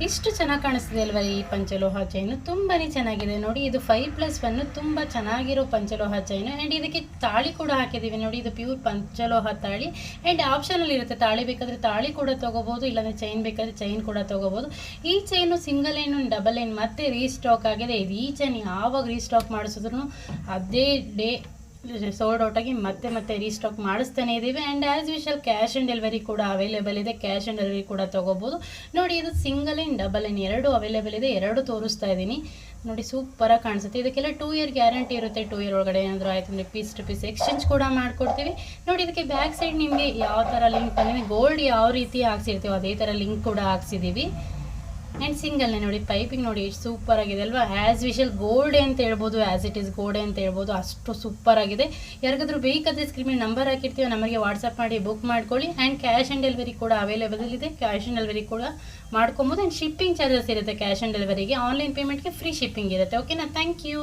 ಇಷ್ಟು ಚೆನ್ನಾಗಿ ಕಾಣಿಸ್ತಿದೆ ಅಲ್ವಾ ಈ ಪಂಚಲೋಹ ಚೈನು, ತುಂಬಾ ಚೆನ್ನಾಗಿದೆ ನೋಡಿ. ಇದು 5+1 ತುಂಬ ಚೆನ್ನಾಗಿರೋ ಪಂಚಲೋಹ ಚೈನು. ಆ್ಯಂಡ್ ಇದಕ್ಕೆ ತಾಳಿ ಕೂಡ ಹಾಕಿದ್ದೀವಿ ನೋಡಿ. ಇದು ಪ್ಯೂರ್ ಪಂಚಲೋಹ ತಾಳಿ. ಆ್ಯಂಡ್ ಆಪ್ಷನಲ್ಲಿ ಇರುತ್ತೆ, ತಾಳಿ ಬೇಕಾದರೆ ತಾಳಿ ಕೂಡ ತೊಗೋಬೋದು, ಇಲ್ಲಾಂದರೆ ಚೈನ್ ಬೇಕಾದರೆ ಚೈನ್ ಕೂಡ ತೊಗೋಬೋದು. ಈ chain single line double line ಮತ್ತೆ ರೀಸ್ಟಾಕ್ ಆಗಿದೆ. ಇದು ಈ ಚೈನ್ ಯಾವಾಗ ರೀಸ್ಟಾಕ್ ಮಾಡಿಸಿದ್ರು ಅದೇ ಡೇ ಸೋಲ್ಡ್ ಔಟಾಗಿ ಮತ್ತೆ ರೀಸ್ಟಾಕ್ ಮಾಡಿಸ್ತಾನೆ ಇದ್ದೀವಿ. And as usual cash on delivery ಕೂಡ ಅವೈಲೇಬಲ್ ಇದೆ, ಕ್ಯಾಶ್ ಆನ್ ಡೆಲಿವರಿ ಕೂಡ ತೊಗೋಬೋದು ನೋಡಿ. ಇದು ಸಿಂಗಲ್ ಲೈನ್ ಡಬಲ್ ಲೈನ್ ಎರಡು ಅವೈಲೇಬಲ್ ಇದೆ, ಎರಡು ತೋರಿಸ್ತಾ ಇದ್ದೀನಿ ನೋಡಿ. ಸೂಪರಾಗಿ ಕಾಣಿಸುತ್ತೆ. ಇದಕ್ಕೆಲ್ಲ 2 ಇಯರ್ ಗ್ಯಾರಂಟಿ ಇರುತ್ತೆ. 2 ಇಯರ್ ಒಳಗಡೆ ಏನಾದರೂ ಆಯಿತು ಅಂದರೆ ಪೀಸ್ ಟು ಪೀಸ್ ಎಕ್ಸ್ಚೇಂಜ್ ಕೂಡ ಮಾಡಿಕೊಡ್ತೀವಿ ನೋಡಿ. ಇದಕ್ಕೆ ಬ್ಯಾಕ್ ಸೈಡ್ ನಿಮಗೆ ಯಾವ ಥರ ಲಿಂಕ್ ಬಂದಿದೆ, ಗೋಲ್ಡ್ ಯಾವ ರೀತಿ ಹಾಕ್ಸಿರ್ತೀವೋ ಅದೇ ಥರ ಲಿಂಕ್ ಕೂಡ ಹಾಕ್ಸಿದ್ದೀವಿ. ಆ್ಯಂಡ್ ಸಿಂಗಲ್ನೇ ನೋಡಿ, ಪೈಪಿಂಗ್ ನೋಡಿ ಎಷ್ಟು ಸೂಪರ್ ಆಗಿದೆ ಅಲ್ವಾ. ಆ್ಯಸ್ ವಿಷಲ್ ಗೋಲ್ಡೆ ಅಂತ ಹೇಳ್ಬೋದು, ಆ್ಯಸ್ ಇಟ್ ಈಸ್ ಗೋಲ್ಡೆ ಅಂತ ಹೇಳ್ಬೋದು, ಅಷ್ಟು ಸೂಪರ್ ಆಗಿದೆ. ಯಾರಿಗಾದ್ರೂ ಬೇಕಾದರೆ ಸ್ಕ್ರೀನ್ ಮೇಲೆ ನಂಬರ್ ಹಾಕಿರ್ತೀವಿ, ನಮಗೆ ವಾಟ್ಸಪ್ ಮಾಡಿ ಬುಕ್ ಮಾಡ್ಕೊಳ್ಳಿ. ಆ್ಯಂಡ್ ಕ್ಯಾಶ್ ಆನ್ ಡೆಲಿವರಿ ಕೂಡ ಅವೈಲೇಬಲ್ ಇದೆ, ಕ್ಯಾಶ್ ಆನ್ ಡೆಲಿವರಿ ಕೂಡ ಮಾಡ್ಕೊಬೋದು. ಆ್ಯಂಡ್ ಶಿಪ್ಪಿಂಗ್ ಚಾರ್ಜಸ್ ಇರುತ್ತೆ ಕ್ಯಾಶ್ ಆನ್ ಡೆಲಿವರಿಗೆ, ಆನ್ಲೈನ್ ಪೇಮೆಂಟ್ಗೆ ಫ್ರೀ ಶಿಪ್ಪಿಂಗ್ ಇರುತ್ತೆ. ಓಕೆನಾ, ಥ್ಯಾಂಕ್ ಯು.